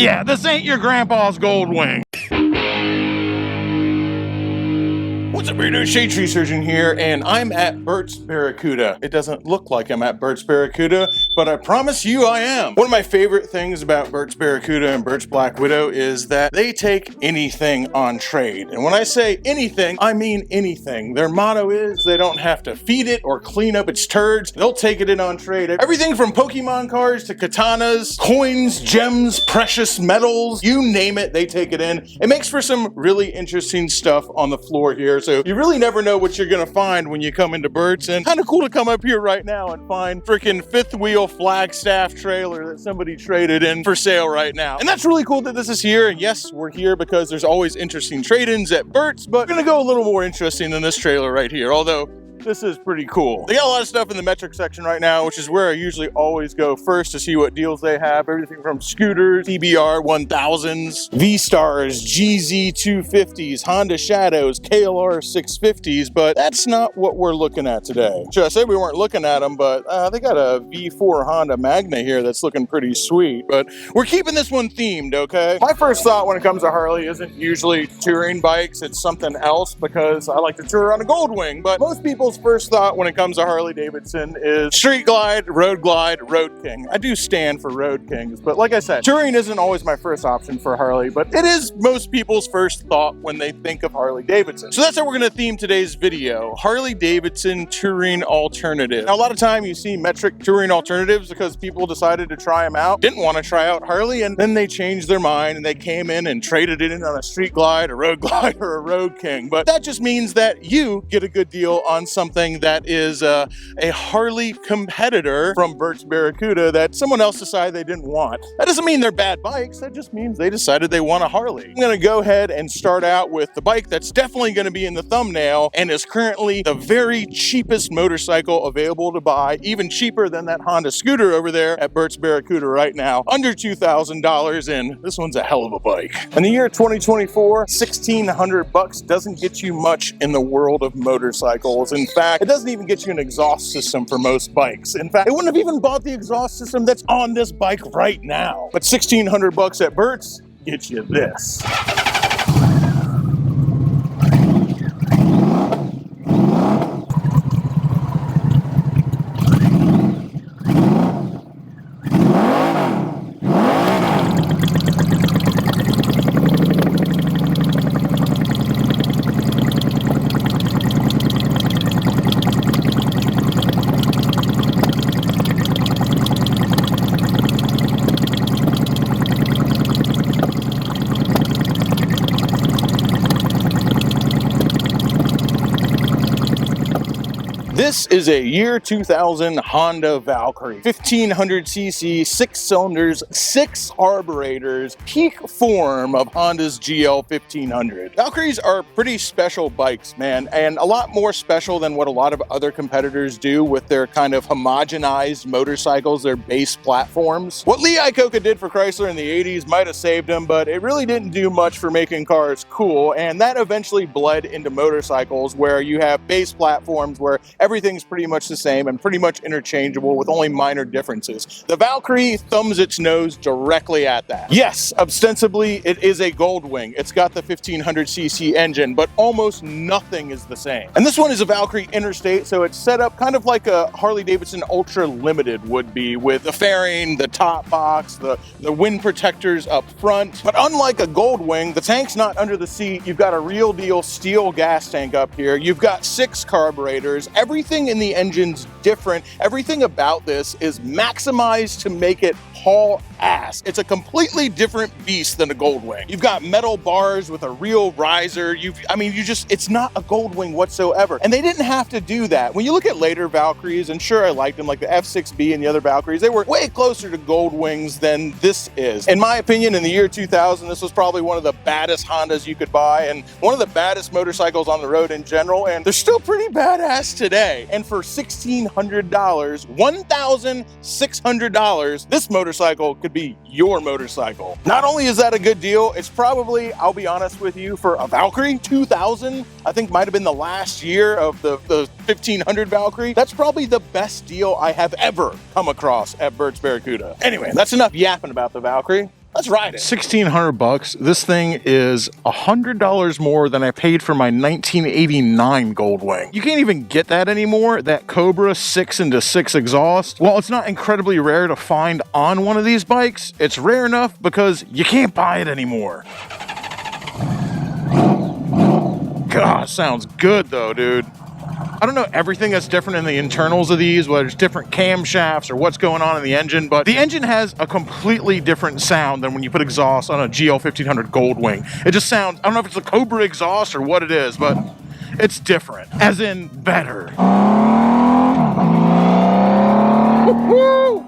Yeah, this ain't your grandpa's gold wing. What's up, weirdo? Shade Tree Surgeon here, and I'm at Burt's Barracuda. It doesn't look like I'm at Burt's Barracuda, but I promise you I am. One of my favorite things about Burt's Barracuda and Burt's Black Widow is that they take anything on trade. And when I say anything, I mean anything. Their motto is they don't have to feed it or clean up its turds. They'll take it in on trade. Everything from Pokemon cards to katanas, coins, gems, precious metals, you name it, they take it in. It makes for some really interesting stuff on the floor here. So you really never know what you're gonna find when you come into Burt's, and kind of cool to come up here right now and find freaking fifth wheel Flagstaff trailer that somebody traded in for sale right now. And that's really cool that this is here. And yes, we're here because there's always interesting trade-ins at Burt's, but we're gonna go a little more interesting than this trailer right here, although this is pretty cool. They got a lot of stuff in the metric section right now, which is where I usually always go first to see what deals they have. Everything from scooters, TBR 1000s, V-Stars, GZ 250s, Honda Shadows, KLR 650s, but that's not what we're looking at today. Should I say we weren't looking at them, but they got a V4 Honda Magna here that's looking pretty sweet, but we're keeping this one themed, okay? My first thought when it comes to Harley isn't usually touring bikes, it's something else because I like to tour on a Goldwing, but most people's first thought when it comes to Harley Davidson is Street Glide, Road King. I do stand for Road Kings, but like I said, touring isn't always my first option for Harley, but it is most people's first thought when they think of Harley Davidson. So that's how we're gonna theme today's video, Harley Davidson touring alternative. Now, a lot of time you see metric touring alternatives because people decided to try them out, didn't want to try out Harley, and then they changed their mind and they came in and traded it in on a Street Glide, a Road Glide, or a Road King. But that just means that you get a good deal on something that is a Harley competitor from Burt's Barracuda that someone else decided they didn't want. That doesn't mean they're bad bikes, that just means they decided they want a Harley. I'm gonna go ahead and start out with the bike that's definitely gonna be in the thumbnail and is currently the very cheapest motorcycle available to buy, even cheaper than that Honda scooter over there at Burt's Barracuda right now, under $2,000, and this one's a hell of a bike. In the year 2024, $1,600 doesn't get you much in the world of motorcycles. In fact, it doesn't even get you an exhaust system for most bikes. In fact, I wouldn't have even bought the exhaust system that's on this bike right now. But $1,600 at Burt's gets you this. This is a year 2000 Honda Valkyrie, 1500cc, 6 cylinders, 6 carburetors, peak form of Honda's GL 1500. Valkyries are pretty special bikes, man, and a lot more special than what a lot of other competitors do with their kind of homogenized motorcycles, their base platforms. What Lee Iacocca did for Chrysler in the 80s might have saved him, but it really didn't do much for making cars cool, and that eventually bled into motorcycles where you have base platforms where everything's pretty much the same and pretty much interchangeable with only minor differences. The Valkyrie thumbs its nose directly at that. Yes, ostensibly it is a Goldwing. It's got the 1500cc engine, but almost nothing is the same. And this one is a Valkyrie Interstate, so it's set up kind of like a Harley Davidson Ultra Limited would be, with the fairing, the top box, the wind protectors up front. But unlike a Goldwing, the tank's not under the seat. You've got a real deal steel gas tank up here. You've got 6 carburetors. Everything in the engine's different. Everything about this is maximized to make it haul ass. It's a completely different beast than a Goldwing. You've got metal bars with a real riser. It's not a Goldwing whatsoever. And they didn't have to do that. When you look at later Valkyries, and sure, I liked them, like the F6B and the other Valkyries, they were way closer to Goldwings than this is. In my opinion, in the year 2000, this was probably one of the baddest Hondas you could buy and one of the baddest motorcycles on the road in general, and they're still pretty badass today. And for $1,600, $1,600, this motorcycle could be your motorcycle. Not only is that a good deal, it's probably, I'll be honest with you, for a Valkyrie 2000, I think might have been the last year of the 1500 Valkyrie. That's probably the best deal I have ever come across at Burt's Barracuda. Anyway, that's enough yapping about the Valkyrie. Let's ride it. 1,600 bucks. This thing is $100 more than I paid for my 1989 Goldwing. You can't even get that anymore. That Cobra 6-into-6 exhaust. While it's not incredibly rare to find on one of these bikes, it's rare enough because you can't buy it anymore. God, sounds good though, dude. I don't know everything that's different in the internals of these, whether it's different camshafts or what's going on in the engine, but the engine has a completely different sound than when you put exhaust on a GL 1500 Goldwing. It just sounds, I don't know if it's a Cobra exhaust or what it is, but it's different, as in better. Woo-hoo!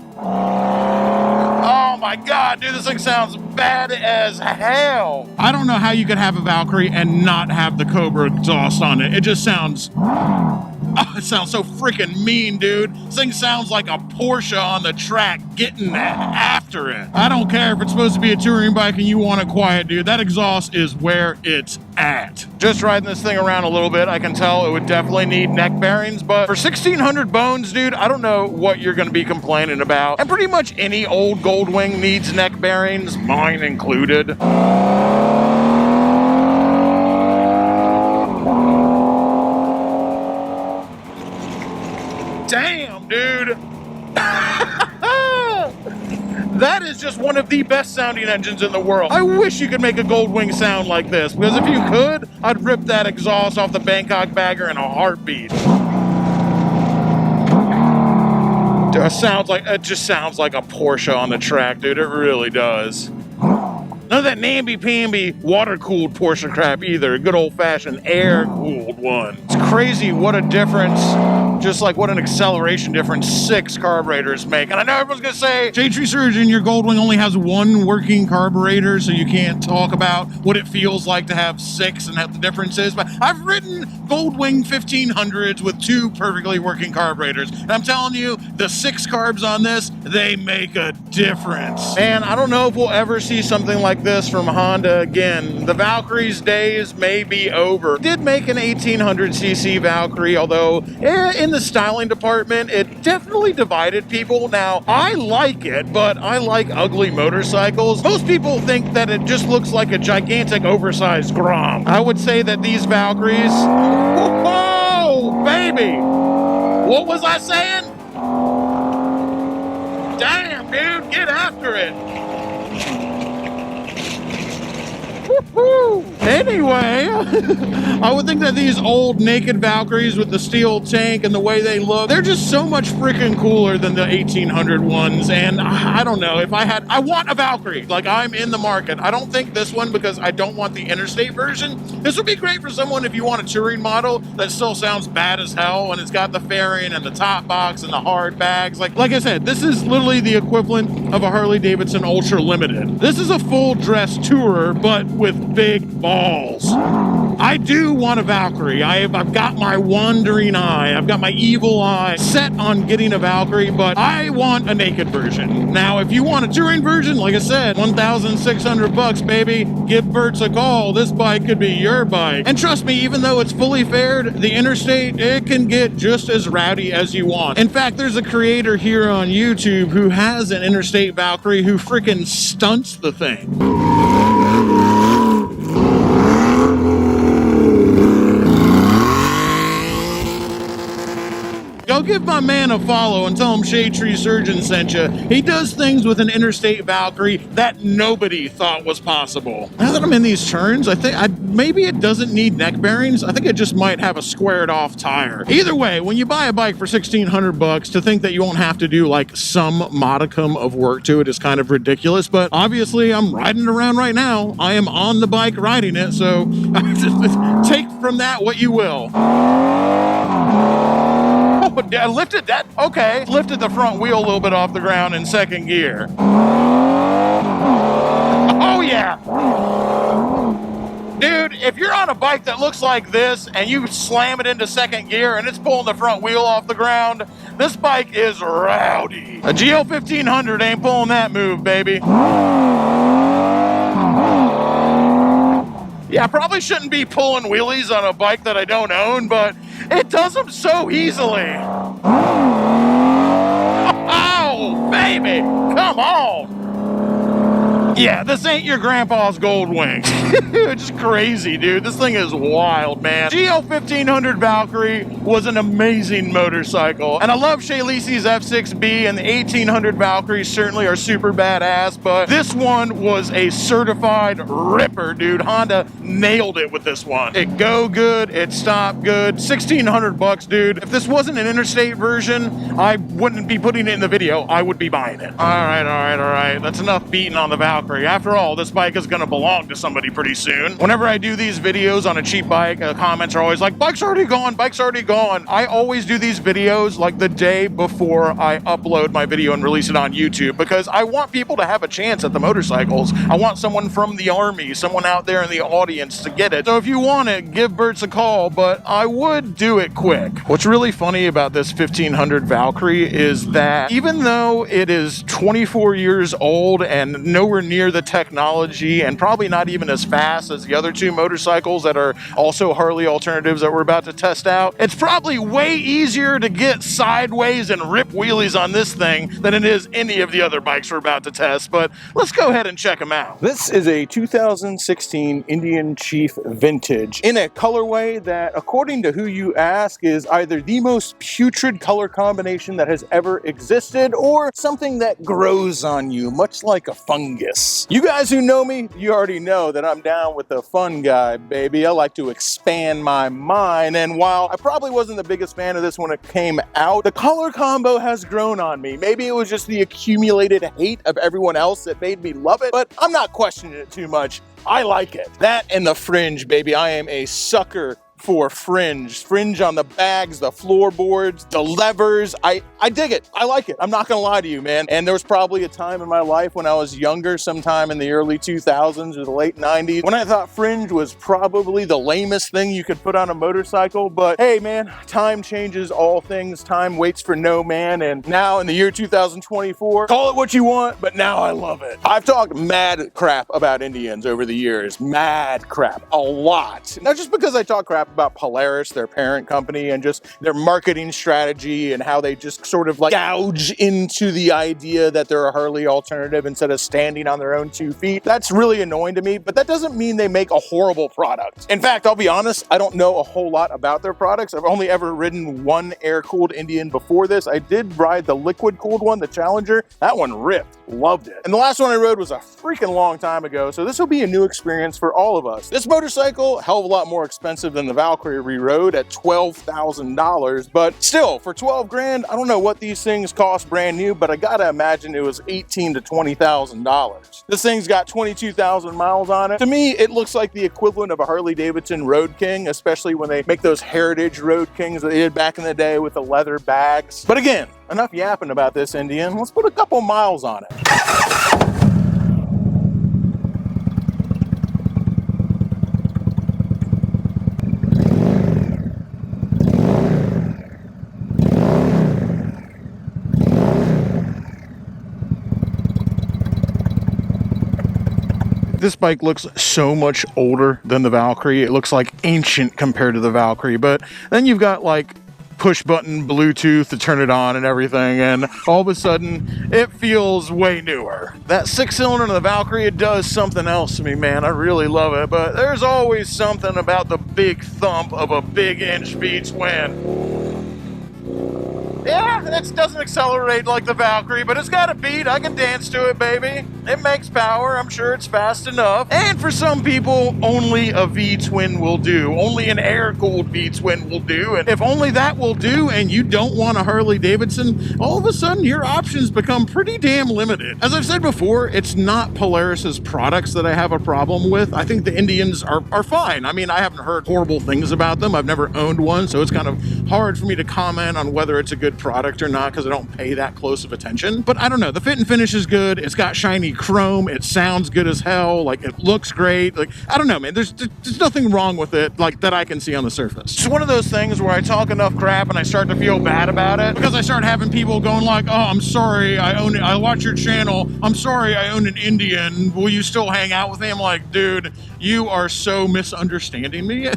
Oh my God, dude, this thing sounds bad as hell. I don't know how you could have a Valkyrie and not have the Cobra exhaust on it. It just sounds, it sounds so freaking mean, dude. This thing sounds like a Porsche on the track getting after it. I don't care if it's supposed to be a touring bike and you want it quiet, dude. That exhaust is where it's at. Just riding this thing around a little bit, I can tell it would definitely need neck bearings, but for 1,600 bones, dude, I don't know what you're gonna be complaining about. And pretty much any old Goldwing needs neck bearings, mine included. Damn, dude. That is just one of the best sounding engines in the world. I wish you could make a Goldwing sound like this, because if you could, I'd rip that exhaust off the Bangkok Bagger in a heartbeat. It just sounds like a Porsche on the track, dude. It really does. None of that namby-pamby water-cooled Porsche crap either. Good old-fashioned air-cooled one. It's crazy what a difference, just like what an acceleration difference 6 carburetors make. And I know everyone's gonna say, Shade Tree Surgeon, your Goldwing only has 1 working carburetor, so you can't talk about what it feels like to have 6 and what the difference is. But I've ridden Goldwing 1500s with 2 perfectly working carburetors. And I'm telling you, the 6 carbs on this, they make a difference. And I don't know if we'll ever see something like this from Honda again. The Valkyrie's days may be over. Did make an 1800cc Valkyrie, although in the styling department, it definitely divided people. Now, I like it, but I like ugly motorcycles. Most people think that it just looks like a gigantic oversized Grom. I would say that these Valkyries, whoa, baby! What was I saying? Damn, dude, get after it. Woo-hoo. Anyway, I would think that these old naked Valkyries with the steel tank and the way they look, they're just so much freaking cooler than the 1800 ones. And I don't know, if I want a Valkyrie, like I'm in the market. I don't think this one, because I don't want the interstate version. This would be great for someone if you want a touring model that still sounds bad as hell and it's got the fairing and the top box and the hard bags. Like I said, this is literally the equivalent of a Harley Davidson Ultra Limited. This is a full dress tourer, but with big balls. I do want a Valkyrie. I've got my wandering eye. I've got my evil eye set on getting a Valkyrie, but I want a naked version. Now, if you want a touring version, like I said, 1,600 bucks, baby. Give Bert's a call. This bike could be your bike. And trust me, even though it's fully faired, the interstate, it can get just as rowdy as you want. In fact, there's a creator here on YouTube who has an interstate Valkyrie who freaking stunts the thing. Go give my man a follow and tell him Shade Tree Surgeon sent you. He does things with an interstate Valkyrie that nobody thought was possible. Now that I'm in these turns, I think maybe it doesn't need neck bearings. I think it just might have a squared off tire. Either way, when you buy a bike for 1,600 bucks, to think that you won't have to do like some modicum of work to it is kind of ridiculous. But obviously I'm riding it around right now. I am on the bike riding it. So take from that what you will. I lifted that, okay. Lifted the front wheel a little bit off the ground in second gear. Oh yeah. Dude, if you're on a bike that looks like this and you slam it into second gear and it's pulling the front wheel off the ground, this bike is rowdy. A GL 1500 ain't pulling that move, baby. Yeah, I probably shouldn't be pulling wheelies on a bike that I don't own, but it does them so easily. Oh, baby, come on. Yeah, this ain't your grandpa's gold wing. It's crazy, dude. This thing is wild, man. GL 1500 Valkyrie was an amazing motorcycle. And I love Shay Lisi's F6B, and the 1800 Valkyries certainly are super badass, but this one was a certified ripper, dude. Honda nailed it with this one. It go good, it stop good. 1600 bucks, dude. If this wasn't an interstate version, I wouldn't be putting it in the video. I would be buying it. All right. That's enough beating on the Valkyrie. After all, this bike is gonna belong to somebody pretty soon. Whenever I do these videos on a cheap bike, comments are always like, bike's already gone, bike's already gone. I always do these videos like the day before I upload my video and release it on YouTube, because I want people to have a chance at the motorcycles. I want someone from the army, someone out there in the audience to get it. So if you want it, give Bert's a call, but I would do it quick. What's really funny about this 1500 Valkyrie is that even though it is 24 years old and nowhere near the technology and probably not even as fast as the other two motorcycles that are also Harley alternatives that we're about to test out, it's probably way easier to get sideways and rip wheelies on this thing than it is any of the other bikes we're about to test. But let's go ahead and check them out. This is a 2016 Indian Chief Vintage in a colorway that, according to who you ask, is either the most putrid color combination that has ever existed or something that grows on you, much like a fungus. You guys who know me, you already know that I'm down with the fun guy, baby. I like to expand my mind, and while I probably wasn't the biggest fan of this when it came out, the color combo has grown on me. Maybe it was just the accumulated hate of everyone else that made me love it, but I'm not questioning it too much. I like it. That and the fringe, baby. I am a sucker for fringe. Fringe on the bags, the floorboards, the levers. I dig it. I like it. I'm not gonna lie to you, man. And there was probably a time in my life when I was younger, sometime in the early 2000s or the late 90s, when I thought fringe was probably the lamest thing you could put on a motorcycle. But hey, man, time changes all things. Time waits for no man. And now in the year 2024, call it what you want, but now I love it. I've talked mad crap about Indians over the years. Mad crap. A lot. Not just because I talk crap about Polaris, their parent company, and just their marketing strategy and how they just sort of like gouge into the idea that they're a Harley alternative instead of standing on their own 2 feet. That's really annoying to me, but that doesn't mean they make a horrible product. In fact, I'll be honest, I don't know a whole lot about their products. I've only ever ridden one air-cooled Indian before this. I did ride the liquid-cooled one, the Challenger. That one ripped. Loved it. And the last one I rode was a freaking long time ago, so this will be a new experience for all of us. This motorcycle, a hell of a lot more expensive than the Valkyrie we rode at $12,000, but still, for 12 grand, I don't know what these things cost brand new, but I gotta imagine it was $18,000 to $20,000. This thing's got 22,000 miles on it. To me, it looks like the equivalent of a Harley Davidson Road King, especially when they make those heritage Road Kings that they did back in the day with the leather bags. But again, enough yapping about this Indian. Let's put a couple miles on it. This bike looks so much older than the Valkyrie. It looks like ancient compared to the Valkyrie, but then you've got like push button Bluetooth to turn it on and everything, and all of a sudden it feels way newer. That 6-cylinder in the Valkyrie, it does something else to me, man. I really love it, but there's always something about the big thump of a big inch V twin. Yeah, it doesn't accelerate like the Valkyrie, but it's got a beat. I can dance to it, baby. It makes power. I'm sure it's fast enough. And for some people, only a V-twin will do. Only an air-cooled V-twin will do. And if only that will do and you don't want a Harley Davidson, all of a sudden your options become pretty damn limited. As I've said before, it's not Polaris's products that I have a problem with. I think the Indians are fine. I mean, I haven't heard horrible things about them. I've never owned one, so it's kind of hard for me to comment on whether it's a good product or not because I don't pay that close of attention. But I don't know, the fit and finish is good. It's got shiny chrome. It sounds good as hell. Like, it looks great. Like, I don't know, man. There's nothing wrong with it, like, that I can see on the surface. It's one of those things where I talk enough crap and I start to feel bad about it because I start having people going like, oh, I'm sorry, I watch your channel. I'm sorry, I own an Indian. Will you still hang out with me? I'm like, dude, you are so misunderstanding me.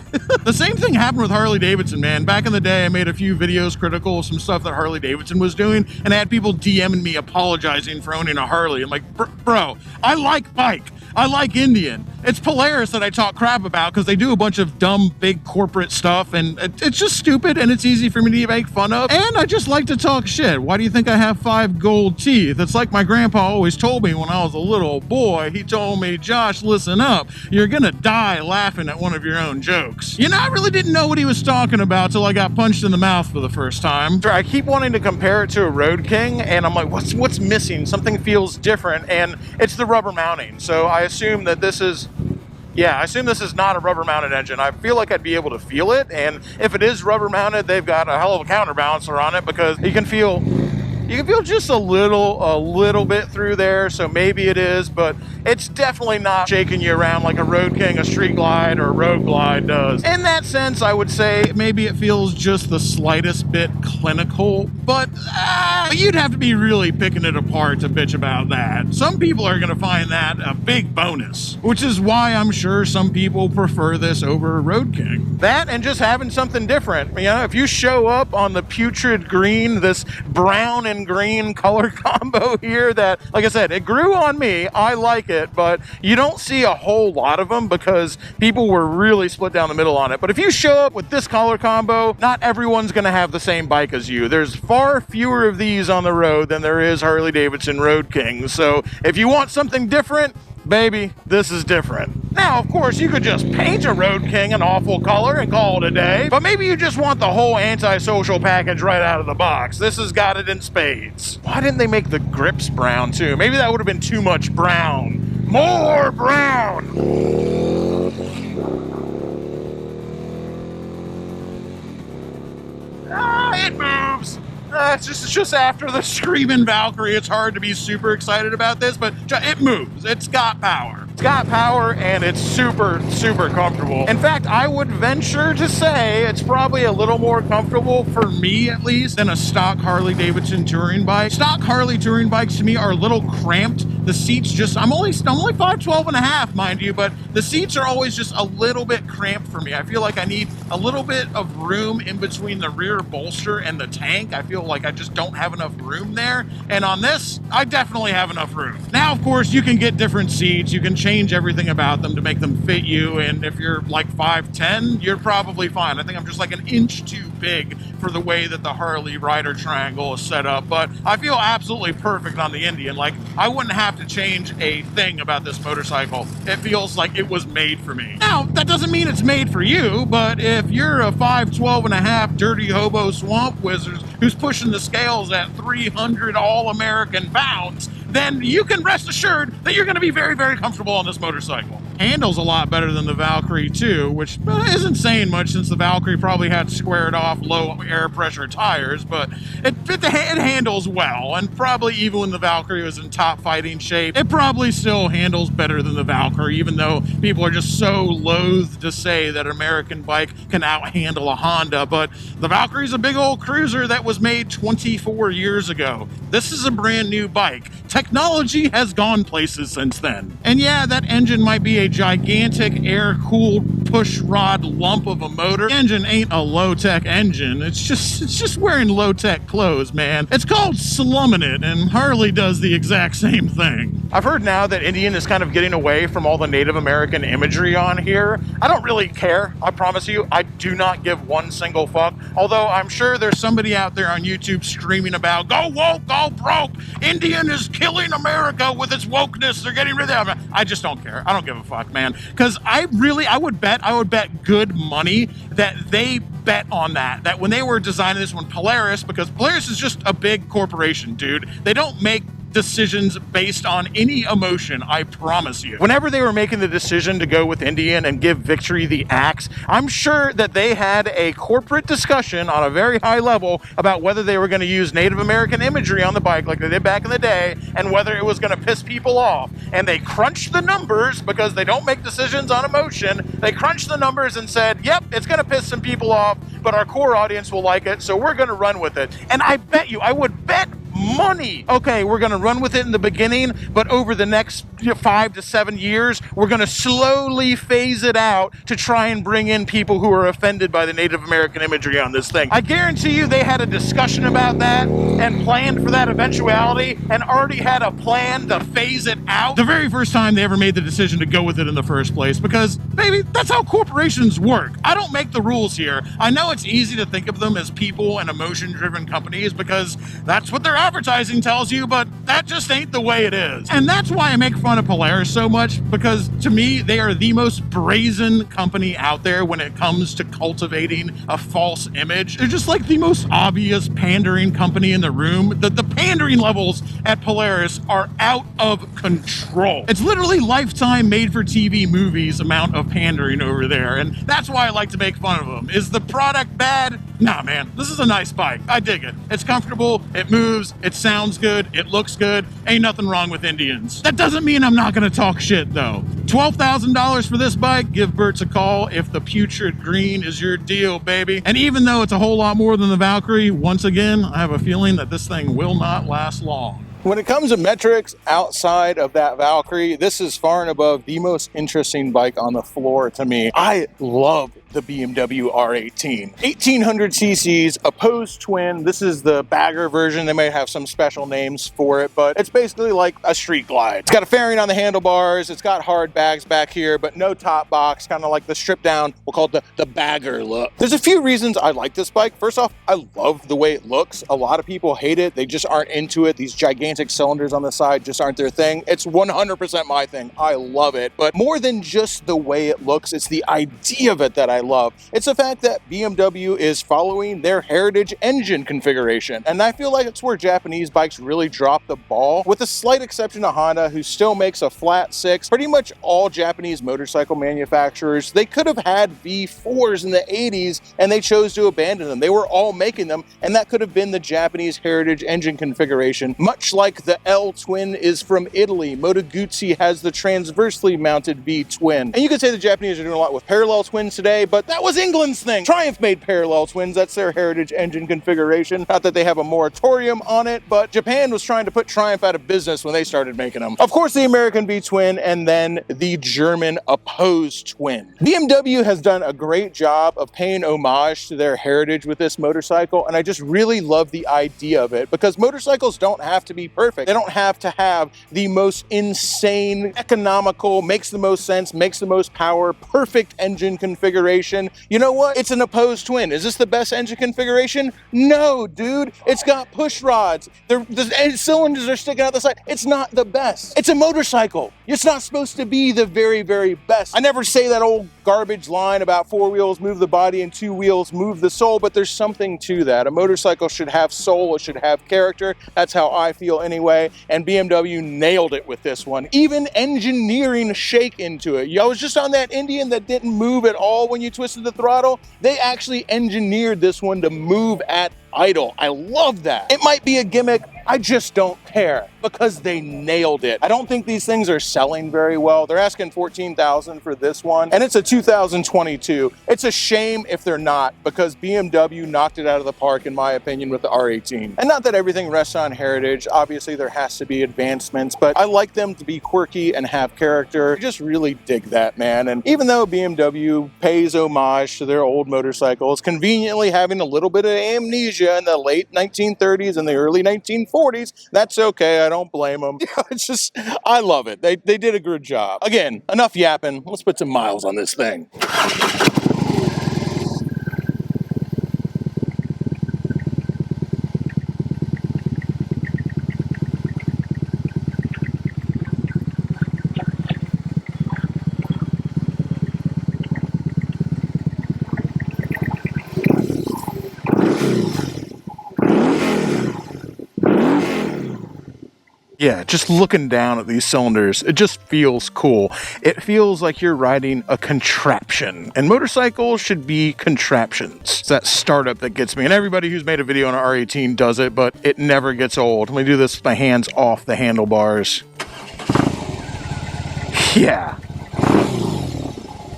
The same thing happened with Harley Davidson, man. Back in the day, I made a few videos critical of some stuff that Harley Davidson Davidson was doing, and I had people DMing me apologizing for owning a Harley. I'm like, bro, I like bike. I like Indian. It's Polaris that I talk crap about because they do a bunch of dumb, big corporate stuff, and it's just stupid, and it's easy for me to make fun of. And I just like to talk shit. Why do you think I have 5 gold teeth? It's like my grandpa always told me when I was a little boy. He told me, Josh, listen up. You're gonna die laughing at one of your own jokes. You know, I really didn't know what he was talking about till I got punched in the mouth for the first time. I keep wanting to compare it to a Road King, and I'm like, what's missing? Something feels different, and it's the rubber mounting. So I assume that this is, I assume this is not a rubber mounted engine. I feel like I'd be able to feel it, and if it is rubber mounted, they've got a hell of a counterbalancer on it, because you can feel just a little bit through there, so maybe it is, but it's definitely not shaking you around like a Road King, a Street Glide, or a Road Glide does. In that sense, I would say maybe it feels just the slightest bit clinical, but you'd have to be really picking it apart to bitch about that. Some people are going to find that a big bonus, which is why I'm sure some people prefer this over a Road King. That and just having something different. You know, if you show up on the putrid green, this brown and green color combo here that, like I said, it grew on me. I like it, but you don't see a whole lot of them because people were really split down the middle on it. But if you show up with this color combo, not everyone's going to have the same bike as you. There's far fewer of these on the road than there is Harley Davidson Road Kings. So if you want something different, baby, this is different. Now, of course, you could just paint a Road King an awful color and call it a day, but maybe you just want the whole antisocial package right out of the box. This has got it in spades. Why didn't they make the grips brown too? Maybe that would have been too much brown. More brown! It moves! It's just after the screaming Valkyrie, it's hard to be super excited about this, but it moves. It's got power. It's got power, and it's super, super comfortable. In fact, I would venture to say it's probably a little more comfortable, for me at least, than a stock Harley Davidson touring bike. Stock Harley touring bikes to me are a little cramped. The seats just, I'm only 5'12" and a half, mind you, but the seats are always just a little bit cramped for me. I feel like I need a little bit of room in between the rear bolster and the tank. I feel like I just don't have enough room there. And on this, I definitely have enough room. Now, of course, you can get different seats. You can change everything about them to make them fit you. And if you're like 5'10", you're probably fine. I think I'm just like an inch too big for the way that the Harley rider triangle is set up. But I feel absolutely perfect on the Indian. Like, I wouldn't have to change a thing about this motorcycle. It feels like it was made for me. Now, that doesn't mean it's made for you, but if you're a 5'12" and a half dirty hobo swamp wizard who's pushing the scales at 300 all-American pounds, then you can rest assured that you're going to be very, very comfortable on this motorcycle. Handles a lot better than the Valkyrie too, which isn't saying much since the Valkyrie probably had squared off low air pressure tires, but it handles well, and probably even when the Valkyrie was in top fighting shape, it probably still handles better than the Valkyrie, even though people are just so loath to say that an American bike can outhandle a Honda. But the Valkyrie's a big old cruiser that was made 24 years ago. This is a brand new bike. Technology has gone places since then. And yeah, that engine might be a gigantic air-cooled push rod lump of a motor. The engine ain't a low-tech engine. It's just wearing low-tech clothes, man. It's called slumming it, and Harley does the exact same thing. I've heard now that Indian is kind of getting away from all the Native American imagery on here. I don't really care. I promise you, I do not give one single fuck. Although I'm sure there's somebody out there on YouTube screaming about, go woke, go broke. Indian is killing America with its wokeness. They're getting rid of it. I just don't care. I don't give a fuck, man. Because I would bet good money that they bet on that when they were designing this one, Polaris, because Polaris is just a big corporation, dude. They don't make decisions based on any emotion, I promise you. Whenever they were making the decision to go with Indian and give Victory the axe, I'm sure that they had a corporate discussion on a very high level about whether they were going to use Native American imagery on the bike like they did back in the day, and whether it was going to piss people off. And they crunched the numbers, because they don't make decisions on emotion. They crunched the numbers and said, yep, it's going to piss some people off, but our core audience will like it, so we're going to run with it. And I bet you, I would bet money. Okay, we're gonna run with it in the beginning, but over the next 5 to 7 years, we're gonna slowly phase it out to try and bring in people who are offended by the Native American imagery on this thing. I guarantee you they had a discussion about that and planned for that eventuality and already had a plan to phase it out the very first time they ever made the decision to go with it in the first place, because, baby, that's how corporations work. I don't make the rules here. I know it's easy to think of them as people and emotion-driven companies because that's what their advertising tells you, but that just ain't the way it is. And that's why I make fun of Polaris so much, because to me, they are the most brazen company out there when it comes to cultivating a false image. They're just like the most obvious pandering company in the room. The pandering levels at Polaris are out of control. It's literally Lifetime made-for-TV movies amount of pandering over there, and that's why I like to make fun of them. Is the product bad? Nah, man, this is a nice bike. I dig it. It's comfortable, it moves, it sounds good, it looks good. Ain't nothing wrong with Indians. That doesn't mean I'm not gonna talk shit, though. $12,000 for this bike? Give Bert's a call if the putrid green is your deal, baby. And even though it's a whole lot more than the Valkyrie, once again, I have a feeling that this thing will not last long. When it comes to metrics outside of that Valkyrie, this is far and above the most interesting bike on the floor to me. I love the BMW R18. 1800 cc's, opposed twin. This is the bagger version. They may have some special names for it, but it's basically like a street glide. It's got a fairing on the handlebars. It's got hard bags back here, but no top box, kind of like the stripped down, we'll call it the bagger look. There's a few reasons I like this bike. First off, I love the way it looks. A lot of people hate it. They just aren't into it. These gigantic cylinders on the side just aren't their thing. It's 100% my thing. I love it. But more than just the way it looks, it's the idea of it that I love. It's the fact that BMW is following their heritage engine configuration. And I feel like it's where Japanese bikes really drop the ball, with a slight exception to Honda, who still makes a flat six. Pretty much all Japanese motorcycle manufacturers, they could have had V4s in the 80s and they chose to abandon them. They were all making them, and that could have been the Japanese heritage engine configuration. Much like the L twin is from Italy, Moto Guzzi has the transversely mounted V twin. And you could say the Japanese are doing a lot with parallel twins today, but that was England's thing. Triumph made parallel twins. That's their heritage engine configuration. Not that they have a moratorium on it, but Japan was trying to put Triumph out of business when they started making them. Of course, the American V twin, and then the German opposed twin. BMW has done a great job of paying homage to their heritage with this motorcycle, and I just really love the idea of it, because motorcycles don't have to be perfect. They don't have to have the most insane, economical, makes the most sense, makes the most power, perfect engine configuration. You know what? It's an opposed twin. Is this the best engine configuration? No, dude. It's got push rods. The cylinders are sticking out the side. It's not the best. It's a motorcycle. It's not supposed to be the very, very best. I never say that old garbage line about 4 wheels move the body and 2 wheels move the soul, but there's something to that. A motorcycle should have soul. It should have character. That's how I feel anyway. And BMW nailed it with this one. Even engineering shake into it. I was just on that Indian that didn't move at all when you twisted the throttle. They actually engineered this one to move at idle. I love that. It might be a gimmick. I just don't care, because they nailed it. I don't think these things are selling very well. They're asking $14,000 for this one, and it's a 2022. It's a shame if they're not, because BMW knocked it out of the park, in my opinion, with the R18. And not that everything rests on heritage. Obviously, there has to be advancements, but I like them to be quirky and have character. I just really dig that, man. And even though BMW pays homage to their old motorcycles, conveniently having a little bit of amnesia in the late 1930s and the early 1940s, that's okay. I don't blame them. It's just, I love it. They did a good job. Again, enough yapping. Let's put some miles on this thing. Yeah, just looking down at these cylinders, it just feels cool. It feels like you're riding a contraption, and motorcycles should be contraptions. It's that startup that gets me, and everybody who's made a video on an R18 does it, but it never gets old. Let me do this with my hands off the handlebars. Yeah.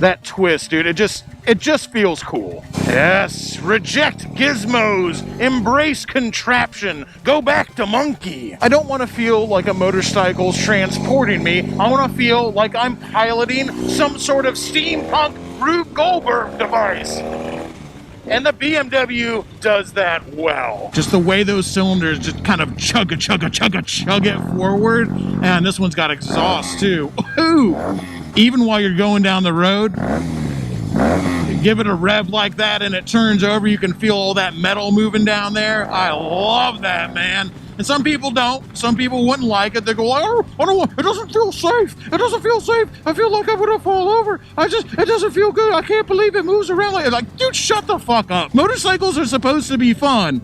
that twist, dude. It just feels cool. Yes, reject gizmos, embrace contraption, go back to monkey. I don't want to feel like a motorcycle's transporting me. I want to feel like I'm piloting some sort of steampunk Rube Goldberg device. And the BMW does that well. Just the way those cylinders just kind of chug it forward. And this one's got exhaust too. Ooh. Even while you're going down the road, you give it a rev like that and it turns over, you can feel all that metal moving down there. I love that, man. And some people don't. Some people wouldn't like it. They go, I don't want, it doesn't feel safe. It doesn't feel safe. I feel like I'm gonna fall over. It doesn't feel good. I can't believe it moves around like, dude, shut the fuck up. Motorcycles are supposed to be fun.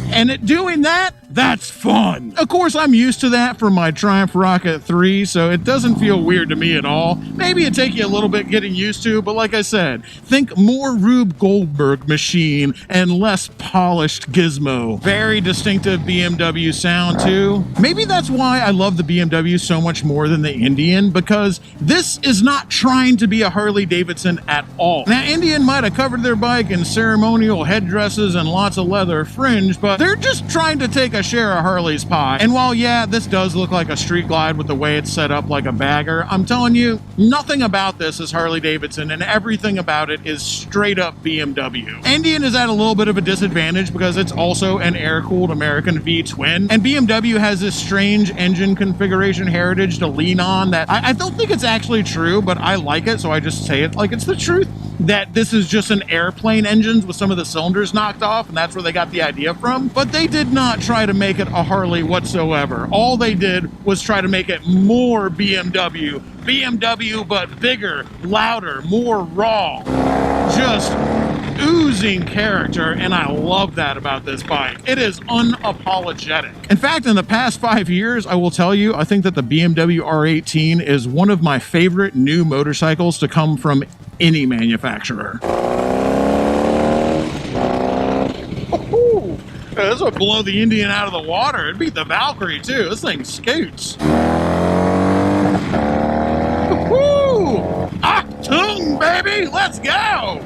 And doing that, that's fun. Of course, I'm used to that from my Triumph Rocket 3, so it doesn't feel weird to me at all. Maybe it'd take you a little bit getting used to, but like I said, think more Rube Goldberg machine and less polished gizmo. Very distinctive BMW sound too. Maybe that's why I love the BMW so much more than the Indian, because this is not trying to be a Harley Davidson at all. Now, Indian might have covered their bike in ceremonial headdresses and lots of leather fringe, but they're just trying to take a share of Harley's pie. And while, yeah, this does look like a street glide with the way it's set up like a bagger, I'm telling you, nothing about this is Harley Davidson, and everything about it is straight up BMW. Indian is at a little bit of a disadvantage because it's also an air-cooled American V-twin, and BMW has this strange engine configuration heritage to lean on that I don't think it's actually true, but I like it, so I just say it like it's the truth, that this is just an airplane engine with some of the cylinders knocked off, and that's where they got the idea from. But they did not try to make it a Harley whatsoever. All they did was try to make it more BMW. BMW, but bigger, louder, more raw. Just oozing character, and I love that about this bike. It is unapologetic. In fact, in the past 5 years, I will tell you, I think that the BMW R18 is one of my favorite new motorcycles to come from any manufacturer. This would blow the Indian out of the water. It'd beat the Valkyrie too. This thing scoots. Achtung, baby, let's go.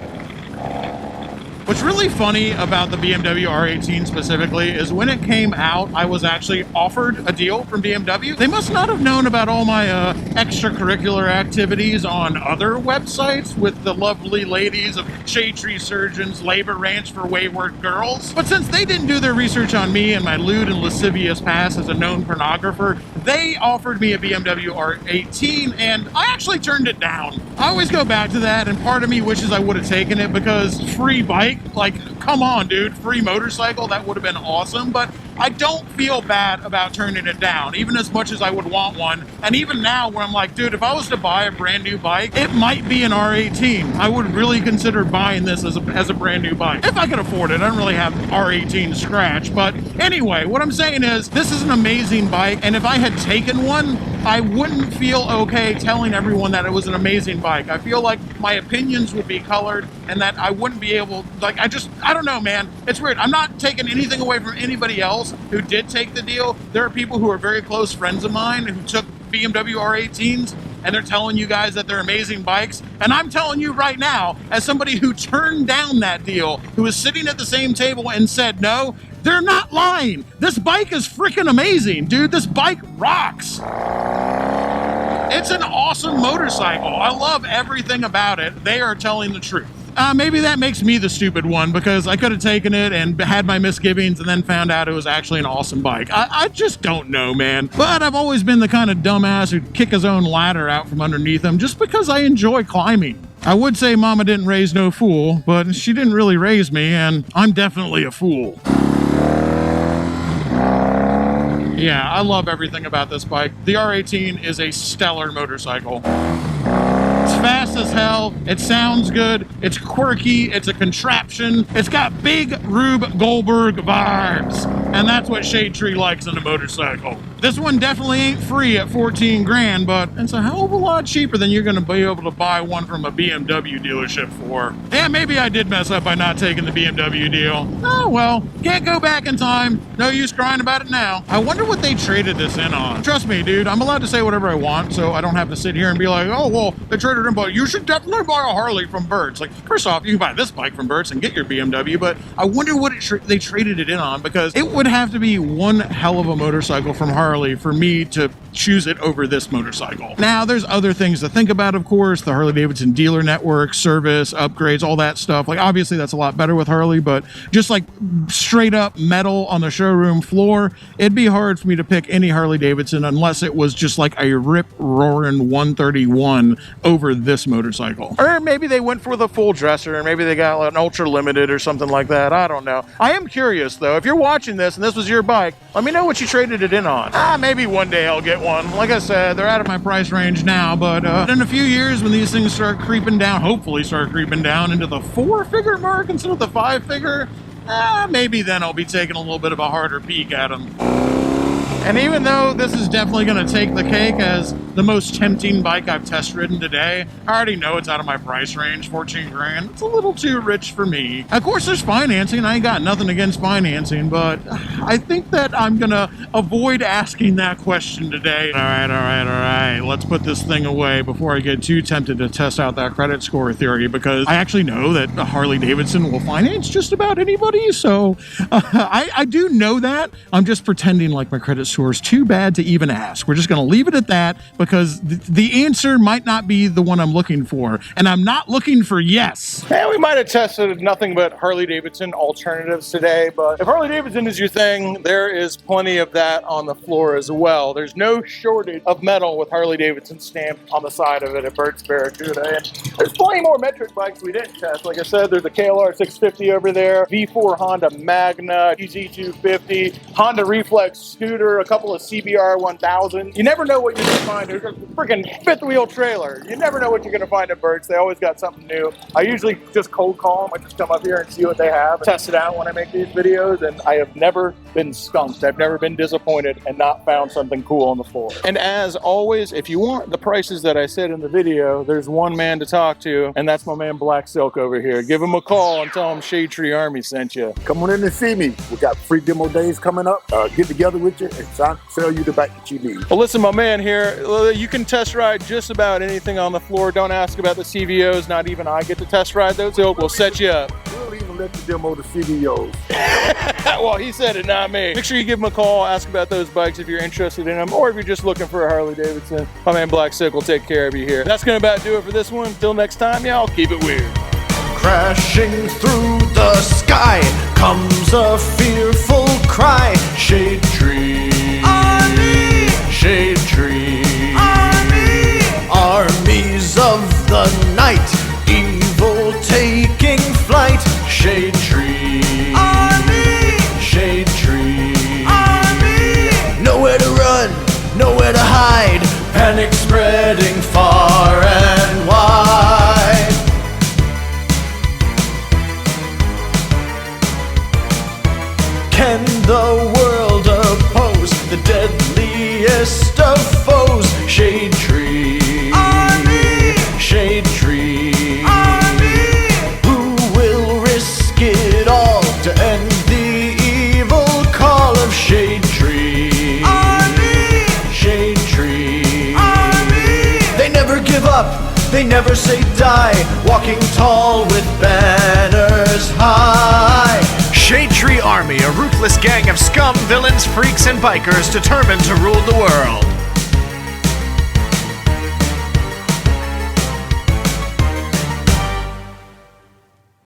What's really funny about the BMW R18 specifically is when it came out, I was actually offered a deal from BMW. They must not have known about all my extracurricular activities on other websites with the lovely ladies of Shade Tree Surgeons, Labor Ranch for Wayward Girls. But since they didn't do their research on me and my lewd and lascivious past as a known pornographer, they offered me a BMW R18 and I actually turned it down. I always go back to that, and part of me wishes I would have taken it because free bike, like, come on, dude, free motorcycle, that would have been awesome. But I don't feel bad about turning it down, even as much as I would want one. And even now where I'm like, dude, if I was to buy a brand new bike, it might be an R18. I would really consider buying this as a brand new bike. If I could afford it. I don't really have R18 scratch. But anyway, what I'm saying is this is an amazing bike. And if I had taken one, I wouldn't feel okay telling everyone that it was an amazing bike. I feel like my opinions would be colored and that I wouldn't be able, like, I don't know, man. It's weird. I'm not taking anything away from anybody else who did take the deal. There are people who are very close friends of mine who took BMW R18s and they're telling you guys that they're amazing bikes. And I'm telling you right now, as somebody who turned down that deal, who was sitting at the same table and said no, they're not lying. This bike is freaking amazing, dude. This bike rocks. It's an awesome motorcycle. I love everything about it. They are telling the truth. Maybe that makes me the stupid one because I could have taken it and had my misgivings and then found out it was actually an awesome bike. I just don't know, man. But I've always been the kind of dumbass who'd kick his own ladder out from underneath him just because I enjoy climbing. I would say mama didn't raise no fool, but she didn't really raise me, and I'm definitely a fool. Yeah, I love everything about this bike. The R18 is a stellar motorcycle. It's fast as hell, it sounds good, it's quirky, it's a contraption, it's got big Rube Goldberg vibes. And that's what Shade Tree likes in a motorcycle. This one definitely ain't free at 14 grand, but it's a hell of a lot cheaper than you're gonna be able to buy one from a BMW dealership for. Yeah, maybe I did mess up by not taking the BMW deal. Oh well, can't go back in time. No use crying about it now. I wonder what they traded this in on. Trust me, dude, I'm allowed to say whatever I want, so I don't have to sit here and be like, oh, well, they traded in, but you should definitely buy a Harley from Burt's. Like, first off, you can buy this bike from Burt's and get your BMW, but I wonder what they traded it in on, because it would have to be one hell of a motorcycle from Harley for me to choose it over this motorcycle. Now, there's other things to think about, of course, the Harley-Davidson dealer network, service, upgrades, all that stuff. Like, obviously, that's a lot better with Harley, but just like straight up metal on the showroom floor, it'd be hard for me to pick any Harley-Davidson unless it was just like a rip-roaring 131 over this motorcycle. Or maybe they went for the full dresser, and maybe they got like an ultra limited or something like that. I don't know. I am curious, though. If you're watching this and this was your bike, let me know what you traded it in on. Maybe one day I'll get one. Like I said, they're out of my price range now, but in a few years when these things start creeping down, hopefully start creeping down into the 4-figure mark instead of the 5-figure, maybe then I'll be taking a little bit of a harder peek at them. And even though this is definitely going to take the cake as the most tempting bike I've test ridden today, I already know it's out of my price range, 14 grand. It's a little too rich for me. Of course, there's financing. I ain't got nothing against financing, but I think that I'm going to avoid asking that question today. All right. Let's put this thing away before I get too tempted to test out that credit score theory, because I actually know that Harley-Davidson will finance just about anybody. So I do know that. I'm just pretending like my credit score is too bad to even ask. We're just going to leave it at that, because the answer might not be the one I'm looking for, and I'm not looking for yes. And we might have tested nothing but Harley-Davidson alternatives today, but if Harley-Davidson is your thing, there is plenty of that on the floor as well. There's no shortage of metal with Harley-Davidson stamped on the side of it at Burt's Barracuda, and there's plenty more metric bikes we didn't test. Like I said, there's a KLR 650 over there, V4 Honda Magna, GZ250, Honda Reflex scooter, a couple of CBR 1000. You never know what you're gonna find. There's a freaking fifth wheel trailer. You never know what you're gonna find at Burt's. They always got something new. I usually just cold call them. I just come up here and see what they have, test it out when I make these videos, and I have never been skunked. I've never been disappointed and not found something cool on the floor. And as always, if you want the prices that I said in the video, there's one man to talk to, and that's my man Black Silk over here. Give him a call and tell him Shade Tree Army sent you. Come on in and see me. We got free demo days coming up. Get together with you and sell you the bike that you need. Well, listen, my man here, you can test ride just about anything on the floor. Don't ask about the CVOs. Not even I get to test ride those. So we'll set you up. We'll even let you demo the CVOs. Well, he said it, not me. Make sure you give him a call, ask about those bikes if you're interested in them, or if you're just looking for a Harley-Davidson. My man Black Silk will take care of you here. That's gonna about do it for this one. Until next time, y'all, keep it weird. Crashing through the sky comes a fearful cry. Shade Tree Army, Shade Tree Army, armies of the night, evil taking flight. Shade Tree Army, Shade Tree Army, nowhere to run, nowhere to hide, panic spreading far and wide. Can the world oppose the deadliest of foes? Shade Tree Army, Shade Tree Army, who will risk it all to end the evil call of Shade Tree Army, Shade Tree Army. They never give up, they never say die, walking tall with banners high. Shade Tree Army, a ruthless gang of scum, villains, freaks, and bikers determined to rule the world.